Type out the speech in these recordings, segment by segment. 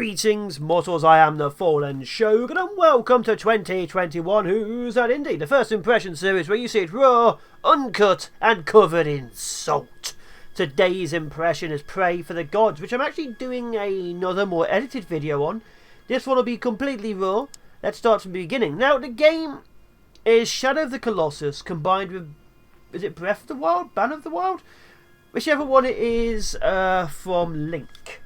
Greetings, mortals, I am the Fallen Shogun, and welcome to 2021 Who's That Indie, the first impression series where you see it raw, uncut, and covered in salt. Today's impression is Pray for the Gods, which I'm actually doing another more edited video on. This one will be completely raw. Let's start from the beginning. Now, the game is Shadow of the Colossus combined with, is it Breath of the Wild? Banner of the Wild? Whichever one it is from Link.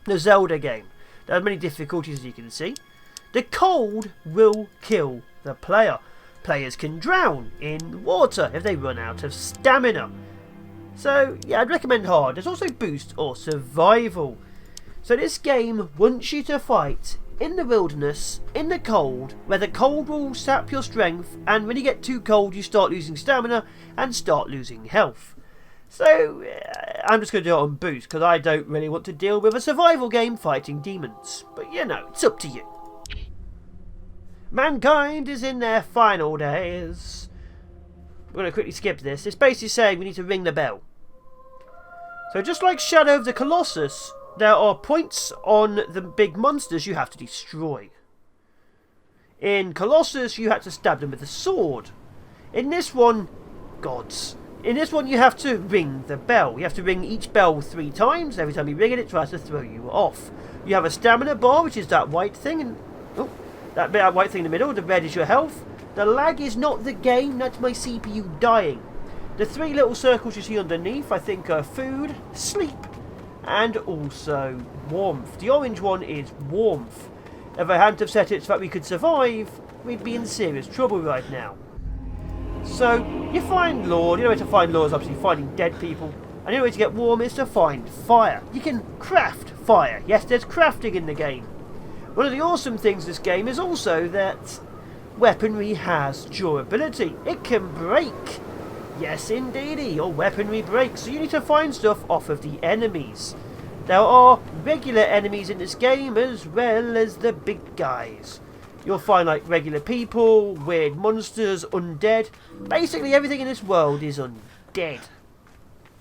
The Zelda game. There are many difficulties, as you can see. The cold will kill the player. Players can drown in water if they run out of stamina. So, yeah, I'd recommend hard. There's also boost or survival. So this game wants you to fight in the wilderness, in the cold, where the cold will sap your strength, and when you get too cold you start losing stamina and start losing health. So, I'm just going to do it on boost, because I don't really want to deal with a survival game fighting demons. But, you know, it's up to you. Mankind is in their final days. We're going to quickly skip this. It's basically saying we need to ring the bell. So, just like Shadow of the Colossus, there are points on the big monsters you have to destroy. In Colossus, you had to stab them with a sword. In this one, gods. In this one, you have to ring the bell. You have to ring each bell 3 times. Every time you ring it, it tries to throw you off. You have a stamina bar, which is that white thing. And that white thing in the middle. The red is your health. The lag is not the game. That's my CPU dying. The 3 little circles you see underneath, I think, are food, sleep, and also warmth. The orange one is warmth. If I hadn't have set it so that we could survive, we'd be in serious trouble right now. So, you find lore. The only way to find lore is obviously finding dead people. And the only way to get warm is to find fire. You can craft fire. Yes, there's crafting in the game. One of the awesome things in this game is also that weaponry has durability. It can break. Yes, indeedy, your weaponry breaks. So you need to find stuff off of the enemies. There are regular enemies in this game as well as the big guys. You'll find like regular people, weird monsters, undead. Basically everything in this world is undead.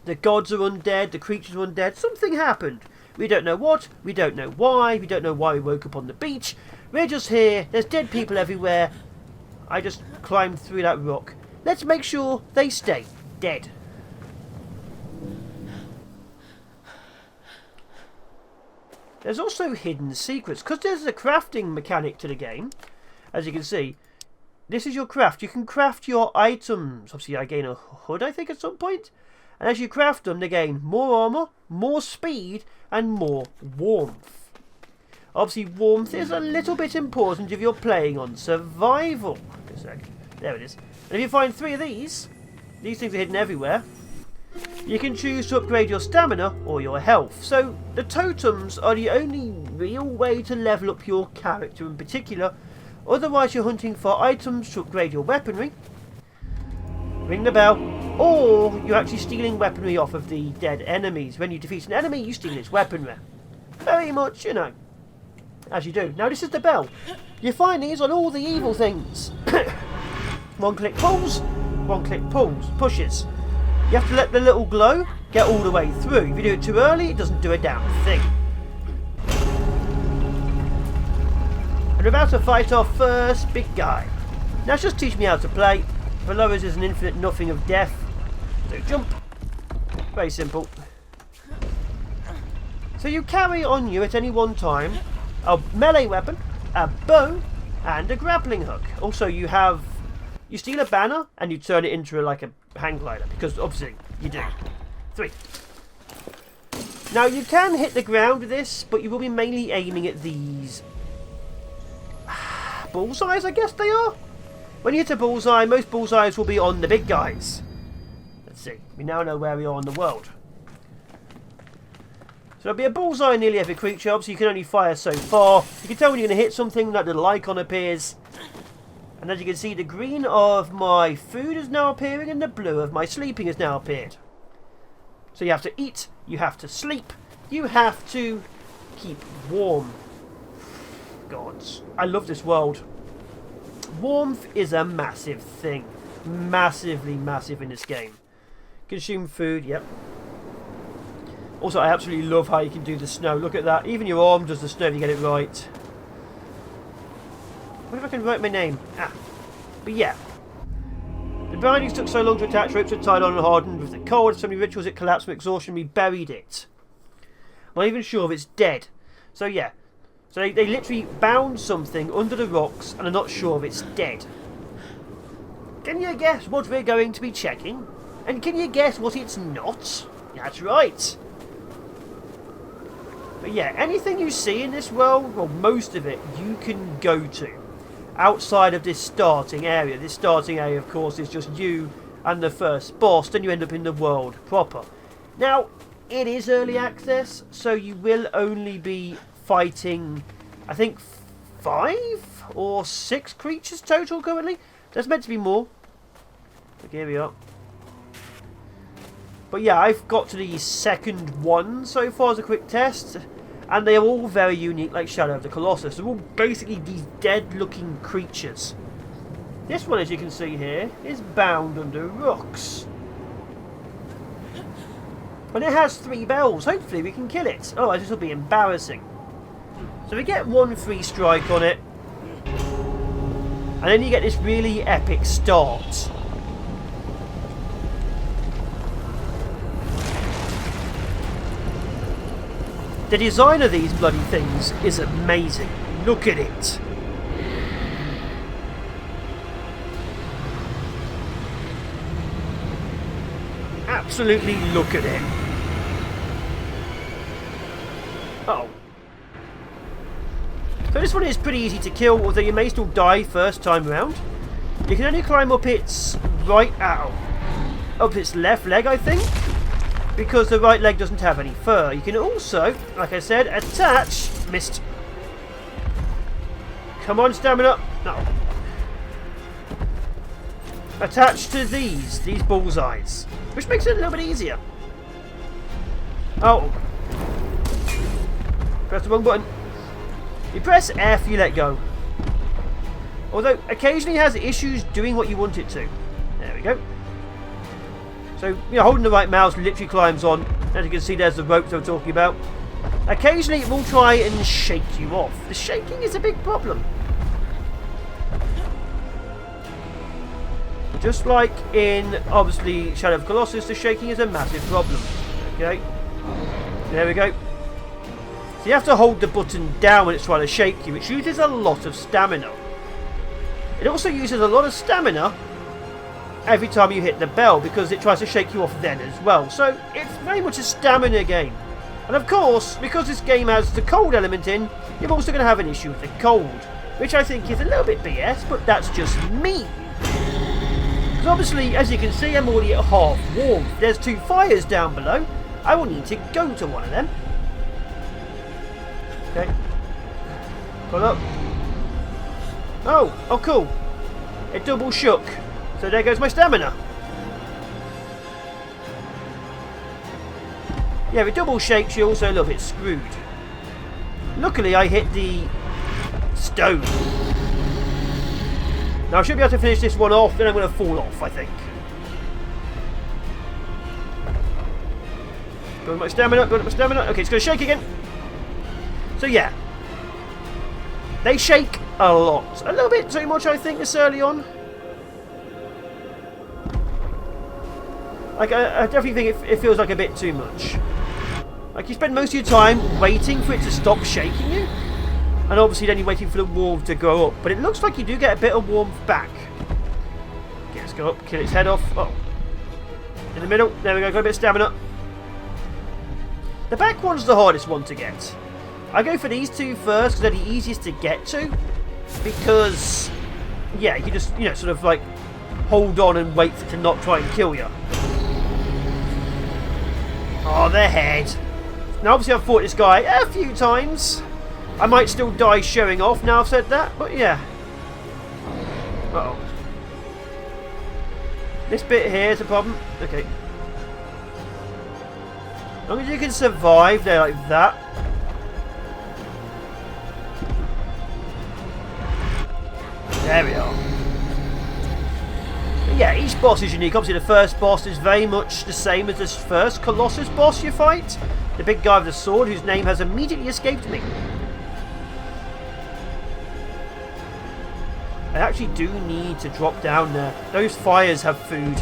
The gods are undead, the creatures are undead. Something happened. We don't know what, we don't know why, we don't know why we woke up on the beach. We're just here, there's dead people everywhere. I just climbed through that rock. Let's make sure they stay dead. There's also hidden secrets, because there's a crafting mechanic to the game. As you can see, this is your craft. You can craft your items. Obviously, I gain a hood, I think, at some point. And as you craft them, they gain more armor, more speed, and more warmth. Obviously, warmth is a little bit important if you're playing on survival. Wait a sec. There it is. And if you find 3 of these things are hidden everywhere. You can choose to upgrade your stamina or your health. So the totems are the only real way to level up your character in particular. Otherwise you're hunting for items to upgrade your weaponry, ring the bell, or you're actually stealing weaponry off of the dead enemies. When you defeat an enemy, you steal its weaponry. Very much, you know, as you do. Now this is the bell. You find these on all the evil things. 1-click pulls, 1-click pulls, pushes. You have to let the little glow get all the way through. If you do it too early, it doesn't do a damn thing. And we're about to fight our first big guy. Now it's just teach me how to play. Below us is an infinite nothing of death. So jump. Very simple. So you carry on you at any one time a melee weapon, a bow, and a grappling hook. Also you steal a banner and you turn it into like a hang glider, because obviously you do. 3. Now you can hit the ground with this, but you will be mainly aiming at these bullseyes, I guess they are. When you hit a bullseye, most bullseyes will be on the big guys. Let's see, we now know where we are in the world. So there'll be a bullseye in nearly every creature. Obviously you can only fire so far. You can tell when you're going to hit something, that little icon appears. And as you can see, the green of my food is now appearing and the blue of my sleeping has now appeared. So you have to eat, you have to sleep, you have to keep warm. Gods, I love this world. Warmth is a massive thing. Massively massive in this game. Consume food, yep. Also, I absolutely love how you can do the snow. Look at that. Even your arm does the snow if you get it right. What if I can write my name? But yeah. The bindings took so long to attach, ropes were tied on and hardened. With the cold, so many rituals it collapsed from exhaustion. We buried it. I'm not even sure if it's dead. So yeah. So they literally bound something under the rocks and are not sure if it's dead. Can you guess what we're going to be checking? And can you guess what it's not? That's right. But yeah, anything you see in this world, well, most of it, you can go to. Outside of this starting area. This starting area, of course, is just you and the first boss. Then you end up in the world proper. Now, it is early access, so you will only be fighting, I think, 5 or 6 creatures total currently. There's meant to be more. Okay, here we are. But yeah, I've got to the second one so far as a quick test. And they are all very unique, like Shadow of the Colossus. They're all basically these dead-looking creatures. This one, as you can see here, is bound under rocks. And it has 3 bells. Hopefully we can kill it. Otherwise this will be embarrassing. So we get 1 free strike on it. And then you get this really epic start. The design of these bloody things is amazing. Look at it. Absolutely look at it. Uh-oh. So this one is pretty easy to kill, although you may still die first time round. You can only climb up its up its left leg, I think. Because the right leg doesn't have any fur. You can also, like I said, attach... Missed. Come on, stamina. No. Attach to these bullseyes. Which makes it a little bit easier. Oh. Press the wrong button. You press F, you let go. Although, occasionally it has issues doing what you want it to. There we go. So, you know, holding the right mouse literally climbs on. As you can see, there's the ropes they were talking about. Occasionally, it will try and shake you off. The shaking is a big problem. Just like in, obviously, Shadow of Colossus, the shaking is a massive problem. Okay. There we go. So you have to hold the button down when it's trying to shake you, which uses a lot of stamina. It also uses a lot of stamina every time you hit the bell, because it tries to shake you off then as well. So it's very much a stamina game. And of course, because this game has the cold element in, you're also going to have an issue with the cold, which I think is a little bit BS, but that's just me. Because obviously, as you can see, I'm already at half warm. There's 2 fires down below. I will need to go to one of them. Okay. Pull up. Oh cool. It double shook. So there goes my stamina. Yeah, if it double shakes, you're also a little bit screwed. Luckily, I hit the stone. Now, I should be able to finish this one off, then I'm going to fall off, I think. Build my stamina, build up my stamina. Okay, it's going to shake again. So, yeah. They shake a lot. A little bit too much, I think, this early on. Like, I definitely think it feels like a bit too much. Like, you spend most of your time waiting for it to stop shaking you. And obviously then you're waiting for the warmth to go up. But it looks like you do get a bit of warmth back. Okay, let's go up, kill its head off. Oh. In the middle. There we go, got a bit of stamina. The back one's the hardest one to get. I go for these 2 first because they're the easiest to get to. Because, yeah, you just, you know, sort of like hold on and wait for it to not try and kill you. Oh, the head. Now, obviously, I've fought this guy a few times. I might still die showing off now I've said that, but yeah. Uh-oh. This bit here is a problem. Okay. As long as you can survive there like that. There we are. But yeah, each boss is unique. Obviously the first boss is very much the same as this first Colossus boss you fight. The big guy with the sword, whose name has immediately escaped me. I actually do need to drop down there. Those fires have food.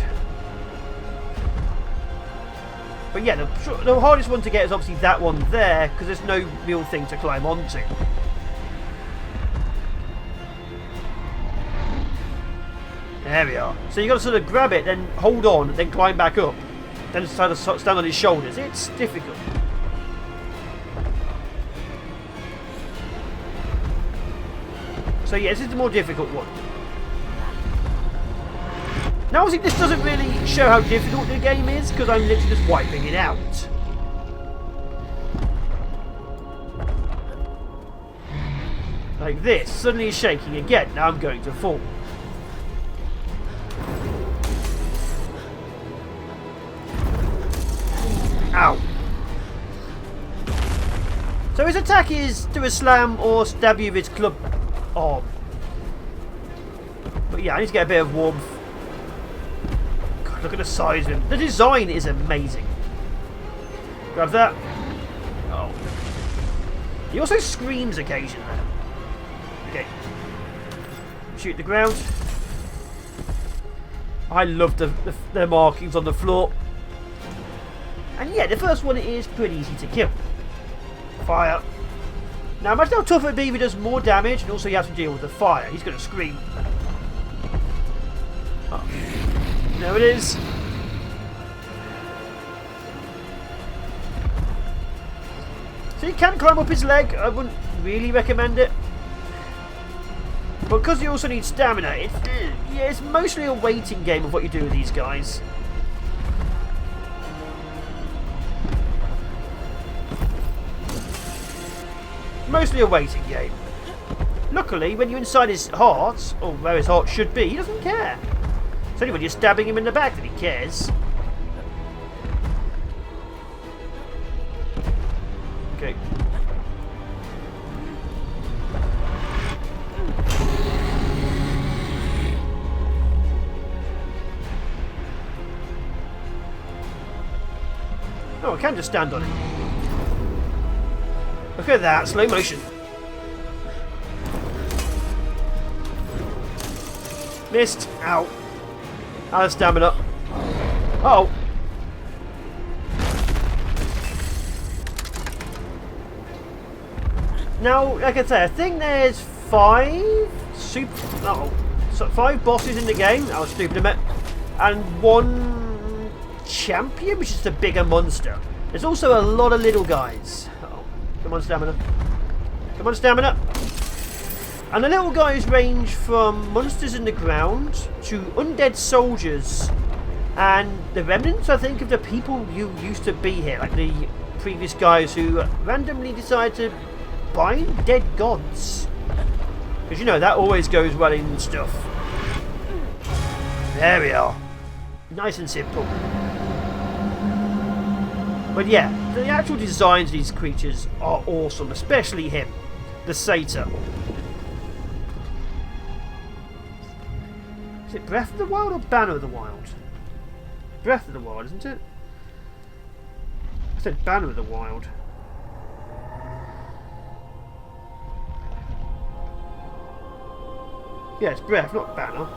But yeah, the hardest one to get is obviously that one there, because there's no real thing to climb onto. There we are. So you got to sort of grab it, then hold on, then climb back up. Then sort of stand on his shoulders. It's difficult. So yeah, this is the more difficult one. Now obviously this doesn't really show how difficult the game is, because I'm literally just wiping it out. Like this, suddenly it's shaking again. Now I'm going to fall. Ow. So his attack is do a slam or stab you with his club arm. But yeah, I need to get a bit of warmth. God, look at the size of him. The design is amazing. Grab that. Oh. He also screams occasionally. Okay. Shoot the ground. I love the markings on the floor. And yeah, the first one is pretty easy to kill. Fire. Now imagine how tough it would be if he does more damage, and also you have to deal with the fire. He's going to scream. Oh. There it is. So you can climb up his leg. I wouldn't really recommend it. But because you also need stamina, it's mostly a waiting game of what you do with these guys. Mostly a waiting game. Luckily, when you're inside his heart, or where his heart should be, he doesn't care. It's only when you're stabbing him in the back that he cares. Okay. Oh, I can just stand on it. Look at that, slow motion. Missed. Ow. Out of stamina. Oh. Now, like I say, I think there's 5 bosses in the game. That was stupid, I and 1 champion, which is the bigger monster. There's also a lot of little guys. Come on, stamina. Come on, stamina. And the little guys range from monsters in the ground to undead soldiers and the remnants, I think, of the people who used to be here, like the previous guys who randomly decided to bind dead gods. Because, you know, that always goes well in stuff. There we are. Nice and simple. But yeah, the actual designs of these creatures are awesome, especially him, the satyr. Is it Breath of the Wild or Banner of the Wild? Breath of the Wild, isn't it? I said Banner of the Wild. Yeah, it's Breath, not Banner.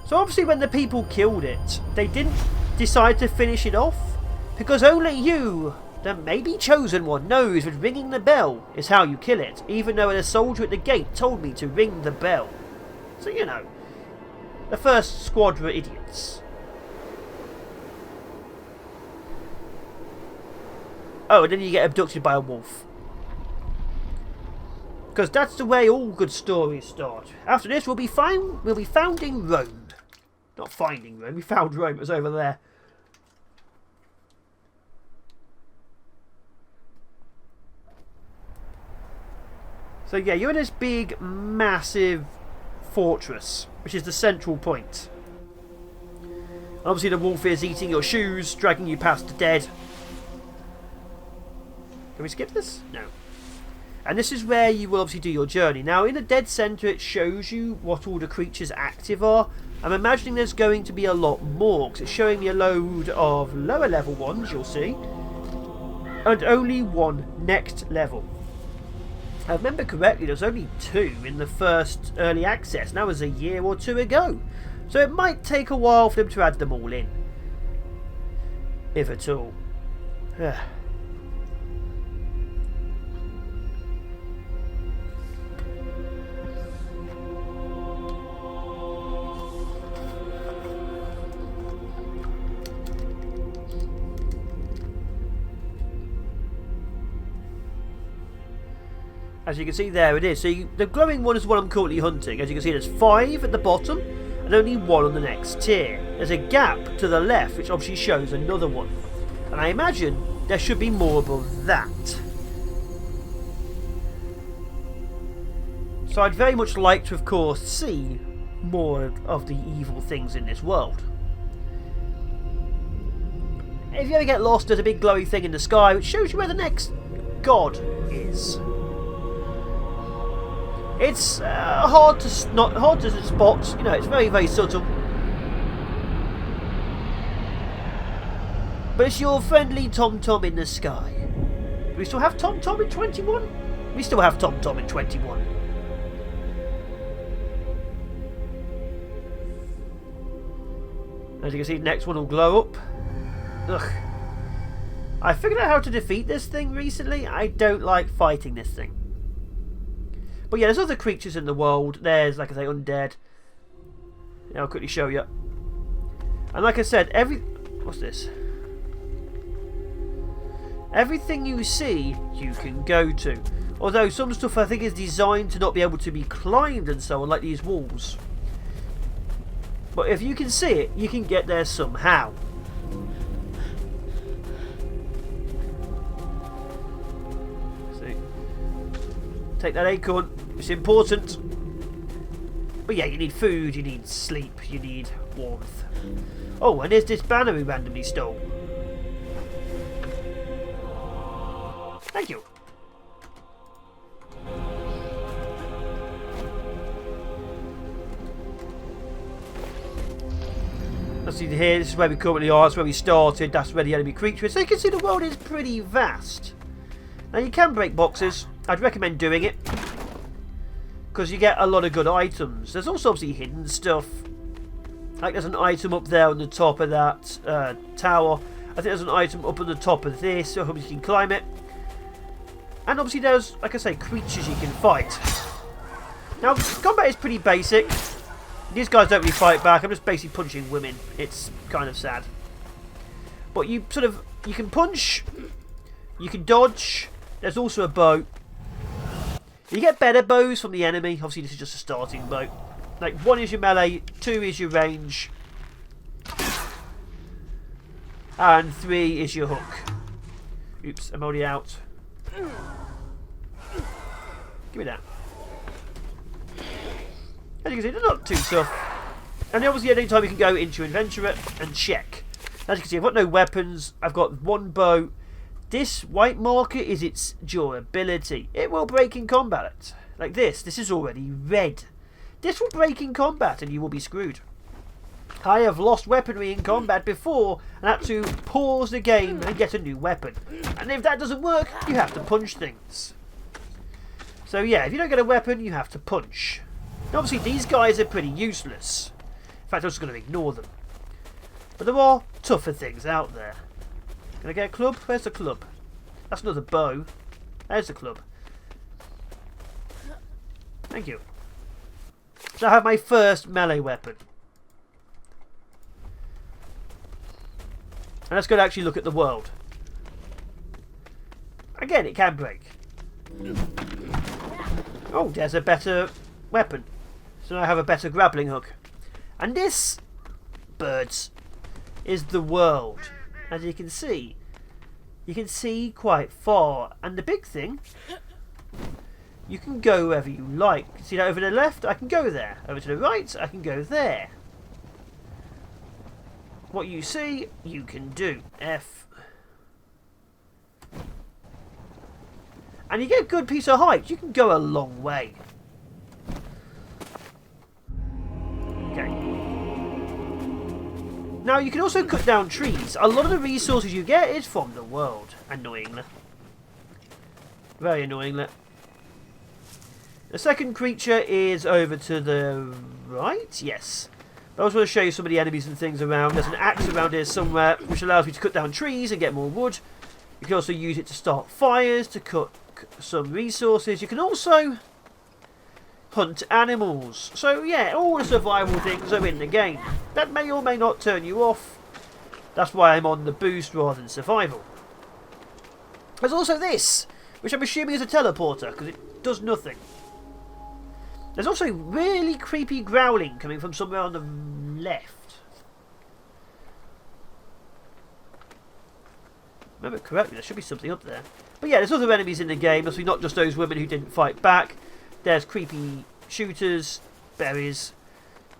So obviously when the people killed it, they didn't decide to finish it off, because only you, the maybe chosen one, knows that ringing the bell is how you kill it, even though a soldier at the gate told me to ring the bell. So, you know, the first squad were idiots. Oh, and then you get abducted by a wolf. Because that's the way all good stories start. After this, we'll be founding Rome. Not finding Rome, we found Rome, it was over there. So yeah, you're in this big, massive fortress, which is the central point. And obviously the wolf is eating your shoes, dragging you past the dead. Can we skip this? No. And this is where you will obviously do your journey. Now, in the dead centre, it shows you what all the creatures active are. I'm imagining there's going to be a lot more, because it's showing me a load of lower level ones, you'll see, and only one next level. If I remember correctly, there's only 2 in the first early access, and that was a year or 2 ago. So it might take a while for them to add them all in. If at all. As you can see, there it is. So the glowing one is what I'm currently hunting. As you can see, there's 5 at the bottom and only 1 on the next tier. There's a gap to the left, which obviously shows another one. And I imagine there should be more above that. So I'd very much like to, of course, see more of the evil things in this world. If you ever get lost, there's a big glowing thing in the sky which shows you where the next god is. It's hard to spot, you know, it's very, very subtle. But it's your friendly Tom Tom in the sky. Do we still have Tom Tom in 21? We still have Tom Tom in 21. As you can see, the next one will glow up. Ugh. I figured out how to defeat this thing recently. I don't like fighting this thing. But yeah, there's other creatures in the world. There's, like I say, undead. Yeah, I'll quickly show you. And like I said, what's this? Everything you see, you can go to. Although some stuff I think is designed to not be able to be climbed and so on, like these walls. But if you can see it, you can get there somehow. Take that acorn, it's important. But yeah, you need food, you need sleep, you need warmth. Oh, and there's this banner we randomly stole. Thank you. Let's see here, this is where we currently are, that's where we started, that's where the enemy creature is. So you can see the world is pretty vast. Now you can break boxes. I'd recommend doing it because you get a lot of good items. There's also obviously hidden stuff. Like there's an item up there on the top of that tower. I think there's an item up on the top of this, so hopefully you can climb it. And obviously there's, like I say, creatures you can fight. Now, combat is pretty basic. These guys don't really fight back. I'm just basically punching women. It's kind of sad. But you can punch, you can dodge. There's also a bow. You get better bows from the enemy. Obviously, this is just a starting bow. Like, 1 is your melee, 2 is your range, and 3 is your hook. Oops, I'm already out. Give me that. As you can see, they're not too tough. And obviously, any time you can go into your inventory and check. As you can see, I've got no weapons. I've got 1 bow. This white marker is its durability. It will break in combat. Like this. This is already red. This will break in combat and you will be screwed. I have lost weaponry in combat before and had to pause the game and get a new weapon. And if that doesn't work, you have to punch things. So yeah, if you don't get a weapon, you have to punch. Now, obviously, these guys are pretty useless. In fact, I'm just going to ignore them. But there are tougher things out there. Can I get a club? Where's the club? That's another bow. There's the club. Thank you. So I have my first melee weapon. And let's go to actually look at the world. Again, it can break. Oh, there's a better weapon. So now I have a better grappling hook. And this, birds, is the world. As you can see quite far. And the big thing, you can go wherever you like. See that over to the left? I can go there. Over to the right, I can go there. What you see, you can do. F. and you get a good piece of height, you can go a long way. Okay. Now, you can also cut down trees. A lot of the resources you get is from the world, annoyingly. Very annoyingly. The second creature is over to the right? Yes. I also want to show you some of the enemies and things around. There's an axe around here somewhere, which allows me to cut down trees and get more wood. You can also use it to start fires, to cook some resources. You can also hunt animals. So yeah, all the survival things are in the game. That may or may not turn you off. That's why I'm on the boost rather than survival. There's also this, which I'm assuming is a teleporter, because it does nothing. There's also really creepy growling coming from somewhere on the left. Remember correctly, there should be something up there. But yeah, there's other enemies in the game, obviously not just those women who didn't fight back. There's creepy shooters, berries.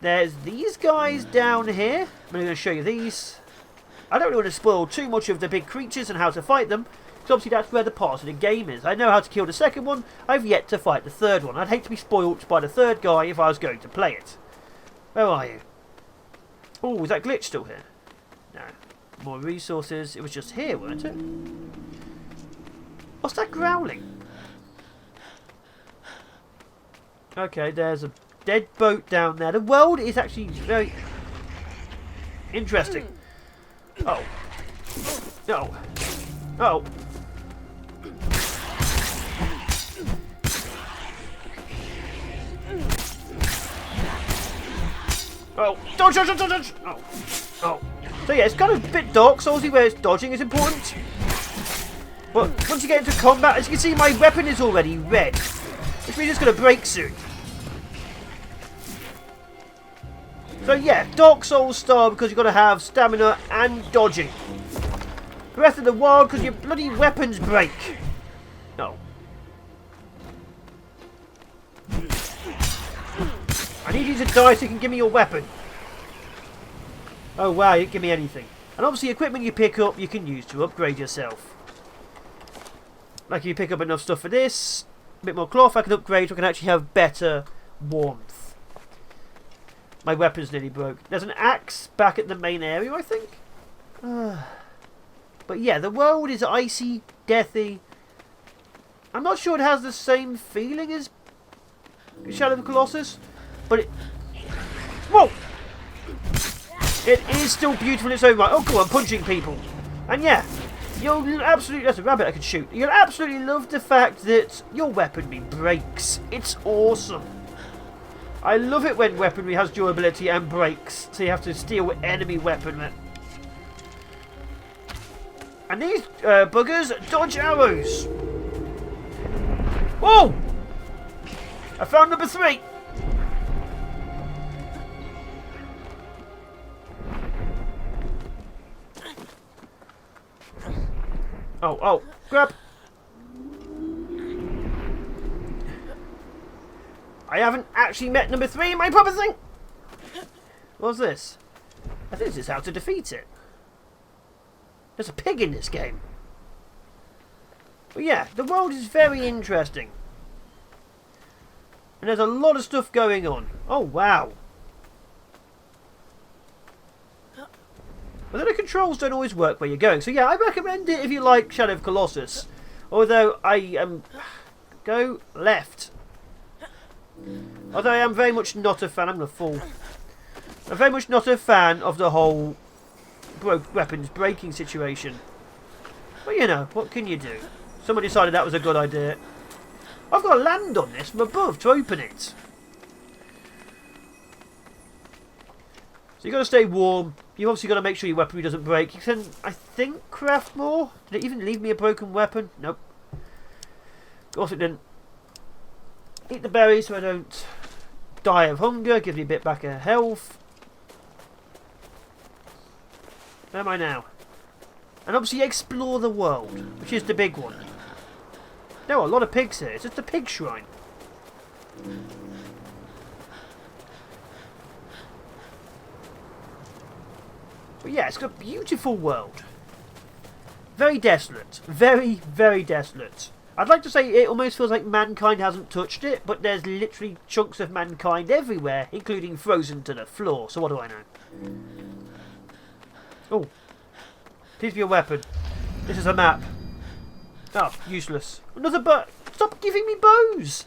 There's these guys down here. I'm going to show you these. I don't really want to spoil too much of the big creatures and how to fight them, because obviously that's where the part of the game is. I know how to kill the second one. I've yet to fight the third one. I'd hate to be spoilt by the third guy if I was going to play it. Where are you? Oh, is that glitch still here? No. More resources. It was just here, weren't it? What's that growling? Okay, there's a dead boat down there. The world is actually very interesting. Oh. No. Oh. Oh, dodge, dodge, dodge, dodge! Oh, oh. So yeah, it's kind of a bit Dark Soulsy where it's dodging is important. But once you get into combat, as you can see, my weapon is already red, which means it's going to break soon. So yeah, Dark Souls style because you've got to have stamina and dodging. Breath of the Wild because your bloody weapons break. No. I need you to die so you can give me your weapon. Oh wow, you didn't give me anything. And obviously equipment you pick up you can use to upgrade yourself. Like if you pick up enough stuff for this, a bit more cloth I can upgrade so I can actually have better warmth. My weapon's nearly broke. There's an axe back at the main area, I think. But yeah, the world is icy, deathy. I'm not sure it has the same feeling as Shadow of the Colossus. But it... Whoa! It is still beautiful in its own right. Oh, cool, I'm punching people. And yeah, you'll absolutely... That's a rabbit I could shoot. You'll absolutely love the fact that your weaponry breaks. It's awesome. I love it when weaponry has durability and breaks. So you have to steal enemy weaponry. And these buggers dodge arrows. Whoa! I found number 3. Oh, oh, grab. I haven't actually met number 3 in my proper thing. What's this? I think this is how to defeat it. There's a pig in this game. But yeah, the world is very interesting. And there's a lot of stuff going on. Oh, wow. Although the controls don't always work where you're going. So yeah, I recommend it if you like Shadow of Colossus. Although I am... go left. Although I am very much not a fan... I'm going to fall. I'm very much not a fan of the whole weapons breaking situation. But you know, what can you do? Someone decided that was a good idea. I've got to land on this from above to open it. So you've got to stay warm. You've obviously got to make sure your weaponry doesn't break. You can, I think, craft more. Did it even leave me a broken weapon? Nope. Of course it didn't. Eat the berries so I don't die of hunger. Give me a bit back of health. Where am I now? And obviously explore the world, which is the big one. There are a lot of pigs here. It's just a pig shrine. But yeah, it's got a beautiful world. Very desolate. Very, very desolate. I'd like to say it almost feels like mankind hasn't touched it, but there's literally chunks of mankind everywhere, including frozen to the floor. So what do I know? Oh. Please be a weapon. This is a map. Oh, useless. Another bow. Stop giving me bows!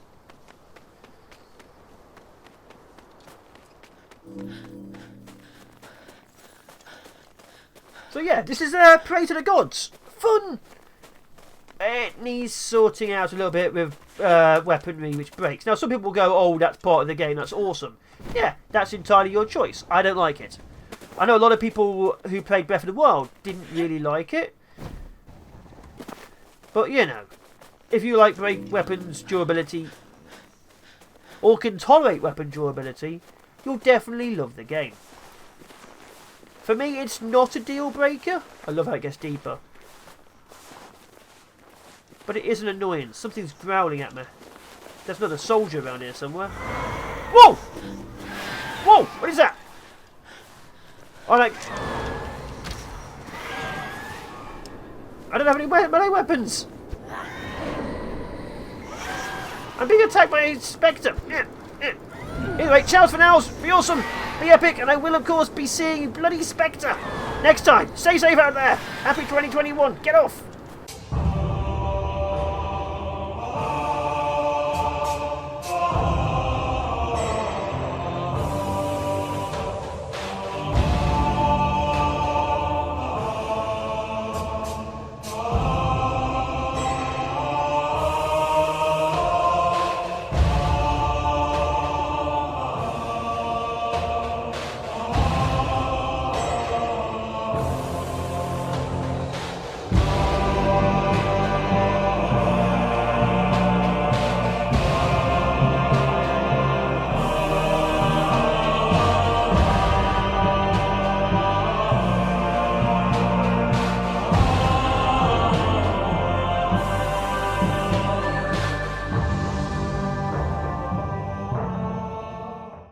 So yeah, this is Pray to the Gods. Fun! It needs sorting out a little bit with weaponry which breaks. Now some people will go, oh, that's part of the game, that's awesome. Yeah, that's entirely your choice. I don't like it. I know a lot of people who played Breath of the Wild didn't really like it. But you know, if you like weapons durability or can tolerate weapon durability, you'll definitely love the game. For me, it's not a deal breaker. I love how it gets deeper. But it is an annoyance. Something's growling at me. There's another soldier around here somewhere. Whoa! Whoa! What is that? I don't have any melee weapons. I'm being attacked by a spectre. Anyway, ciao for now. Be awesome. Be epic. And I will, of course, be seeing you bloody spectre next time. Stay safe out there. Happy 2021. Get off.